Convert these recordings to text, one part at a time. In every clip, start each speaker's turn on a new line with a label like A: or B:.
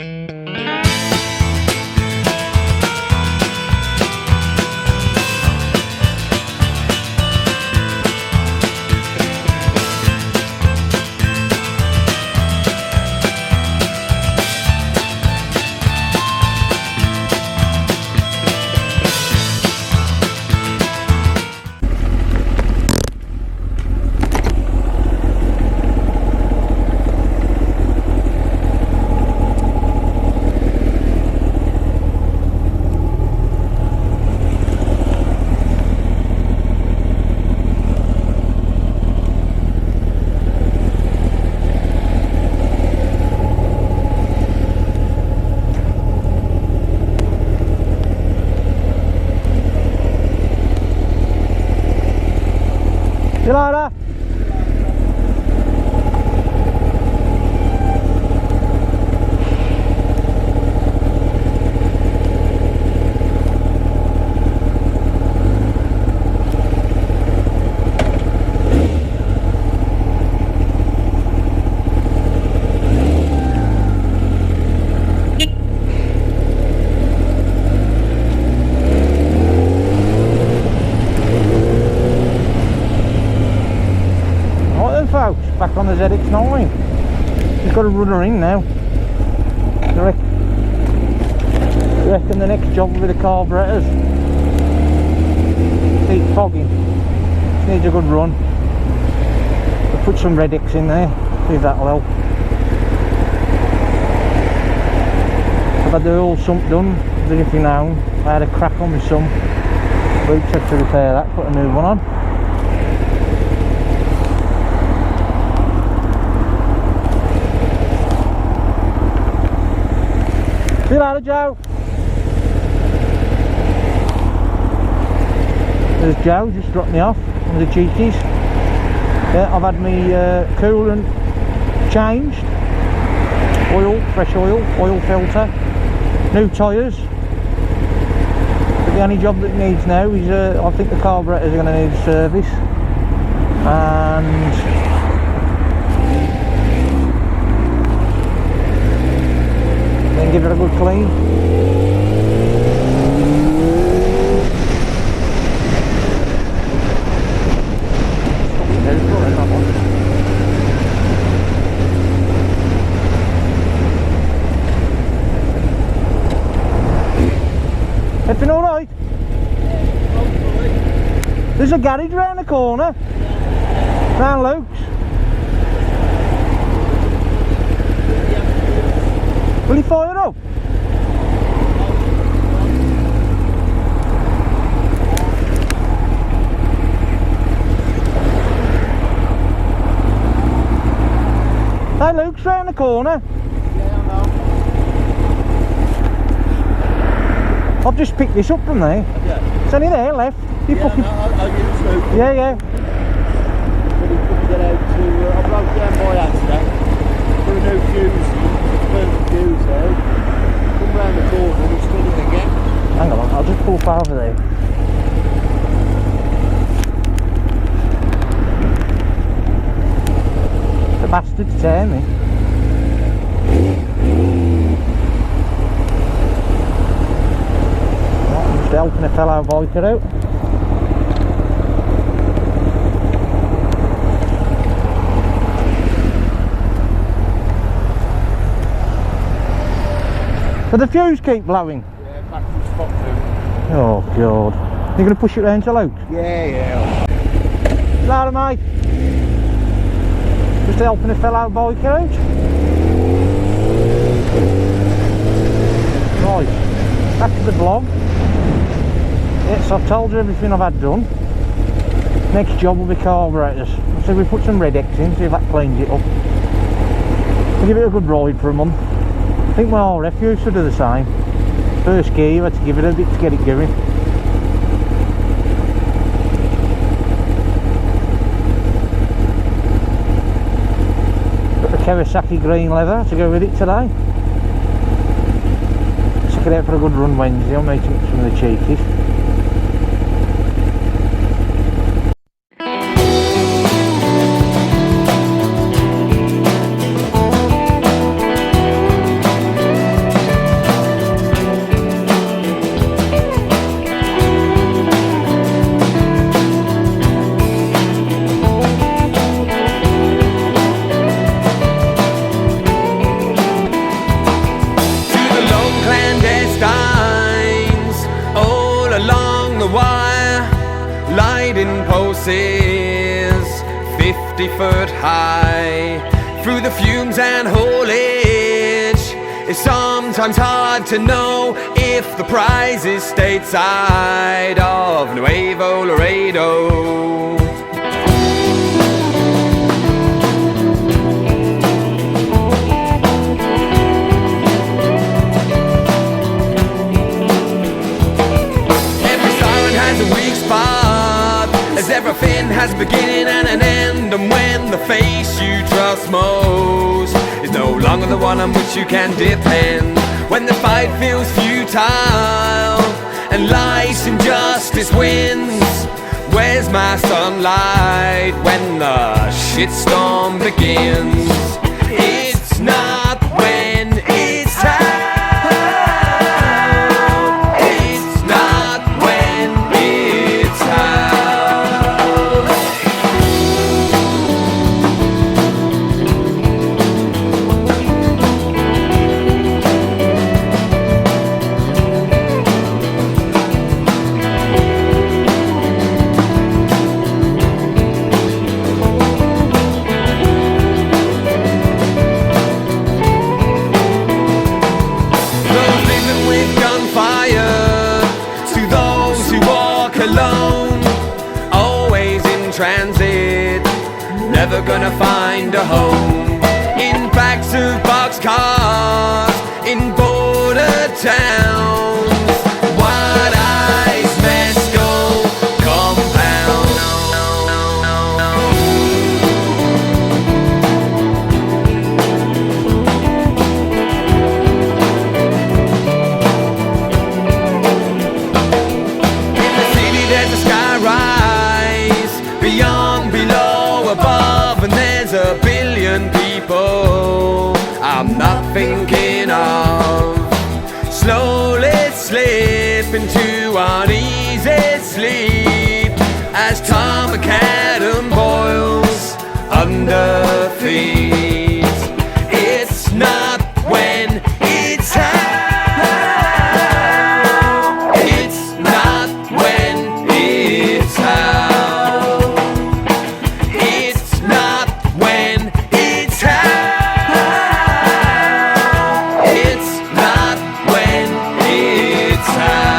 A: See you later. Back on the ZX9. He's got to run her in now. I reckon the next job will be the carburetors. Keep fogging. Needs a good run. We'll put some Red X in there, see if that'll help. I've had the whole sump done, did everything now. I had a crack on my sump. Boots had to repair that, put a new one on. See you later, Joe. There's Joe, just dropped me off on the cheekies. Yeah, I've had my coolant changed. Oil, fresh oil filter, new tyres. But the only job that it needs now is, I think the carburetors are going to need a service. And give it a good clean. Everything alright? There's a garage round the corner. Round Luke's. Will he fire up? Hey, Luke's round the corner.
B: Yeah, I know.
A: I've just picked this up from there.
B: Yeah.
A: It's only there left. You
B: Yeah,
A: fucking...
B: no, I used to.
A: Yeah.
B: But he couldn't get out to... I broke down by accident. Put a new fuse in. Burnt the fuse out. Come round the corner and he's still in again.
A: Hang on, I'll just pull far over there. The bastard's tear me. I'm just helping a fellow biker out. But the fuse keep blowing.
B: Yeah, back to the spot now.
A: Oh god. You're going to push it round to Luke?
B: Yeah.
A: Louder, mate. Just helping a fellow biker out. Right, back to the vlog. Yes, I've told you everything I've had done. Next job will be carburetors. So we put some Red X in, see if that cleans it up. We'll give it a good ride for a month. I think my RF used to do the same. First gear, you had to give it a bit to get it going. Got the Kawasaki green leather to go with it today. Check it out for a good run Wednesday. I'll make some of the cheekies.
C: glasses 50 foot high. Through the fumes and haulage, it's sometimes hard to know if the prize is stateside of Nuevo Laredo. Every siren has a weak spot, as everything has a beginning and an end. And when the face you trust most is no longer the one on which you can depend, when the fight feels futile and life's injustice wins, where's my sunlight when the shitstorm begins? It's not when it's time. Never gonna find a home in backs of boxcars in border towns. Wide eyes, mescal compound. In the city there's a skyrise, beyond, below, above, and there's a billion people I'm not thinking of. Slowly slip into uneasy sleep as Tom McAdam boils under feet. It's not when it's how. It's not when it's how. It's not when it's how. It's not when it's how.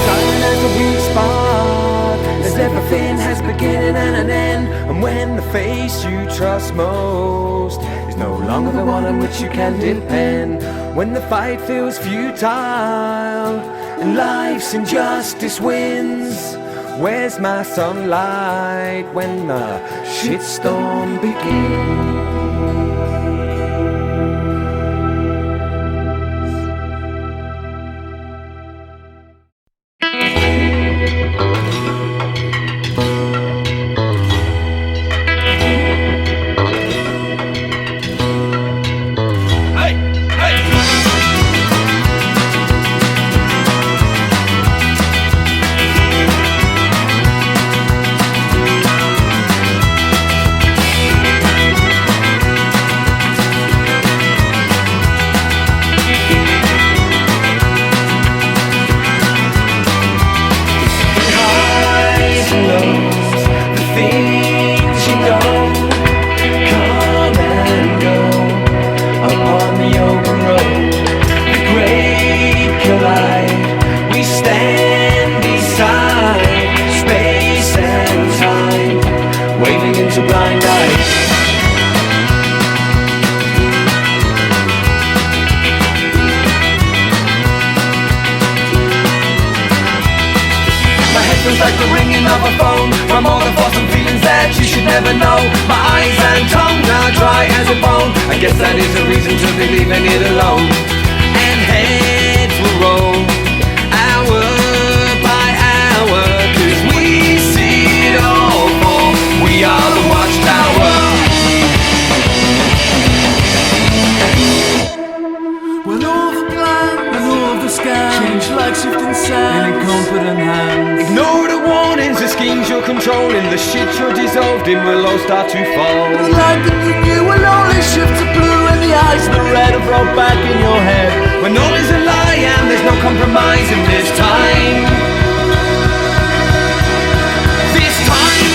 C: Silent as a weak spot, as everything has beginning and an end. And when the face you trust most is no longer the one on which you can depend, when the fight feels futile and life's injustice wins, where's my sunlight when the shitstorm begins? Highs and lows, the things you know come and go upon the open road. The great collide, we stand beside space and time, waving into blind eyes. My head feels like the ringing of a phone from all the thoughts and feelings that you should never know. My eyes and tongue are dry as a bone. I guess that is a reason to be leaving it alone. And heads will roll hour by hour, 'cause we see it all fall. We are the watchtower. you're controlling, the shit you're dissolved in will all start to fall.
B: The light that you knew will only shift to blue, and the eyes that red have rolled back in your head.
C: When all is a lie and there's no compromise in this time. This time.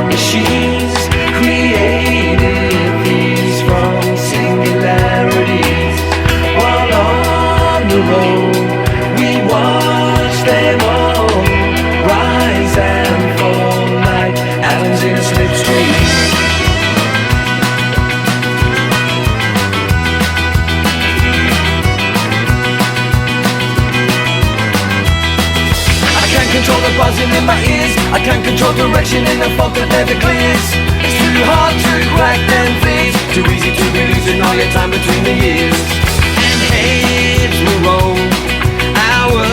D: Machines created these from singularities. While on the road, we watch them all rise and fall like atoms in a slipstream.
C: Control the buzzing in my ears, I can't control direction in the fog that never clears. It's too hard to crack them things, too easy to be losing all your time between the years. And heads will roll, hour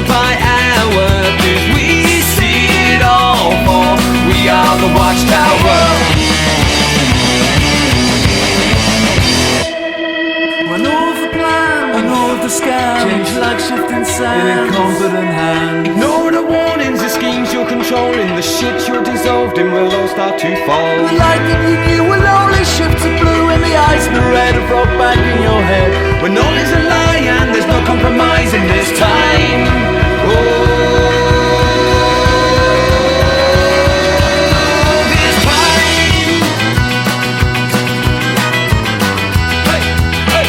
C: by hour, 'cause we see it all, for we are the watchtower.
D: I know of the plan, I know of the scam, change like shifting sand in a confident hand.
C: Ignore the warnings, the schemes you're controlling, the shit you're dissolved in will all start to fall.
B: The light that you knew will only shift to blue, and the eyes that red have rolled back in your head.
C: When all is a lie and there's no compromise in this time. Oh, this time. Hey, hey.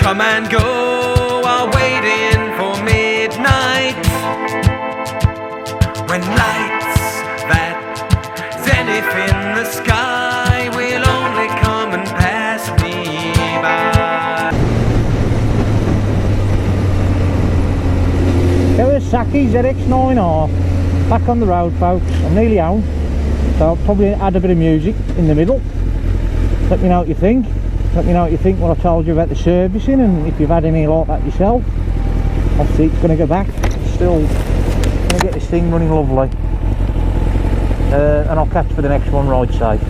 C: come and go are waiting for midnight, when lights that zenith in the sky will only come and pass me by.
A: Kawasaki zx9r, back on the road folks. I'm nearly home, so I'll probably add a bit of music in the middle. Let me know what you think. Let me know what you think what I told you about the servicing, and if you've had any like that yourself. Obviously it's going to go back, still going to get this thing running lovely, and I'll catch for the next one, ride safe.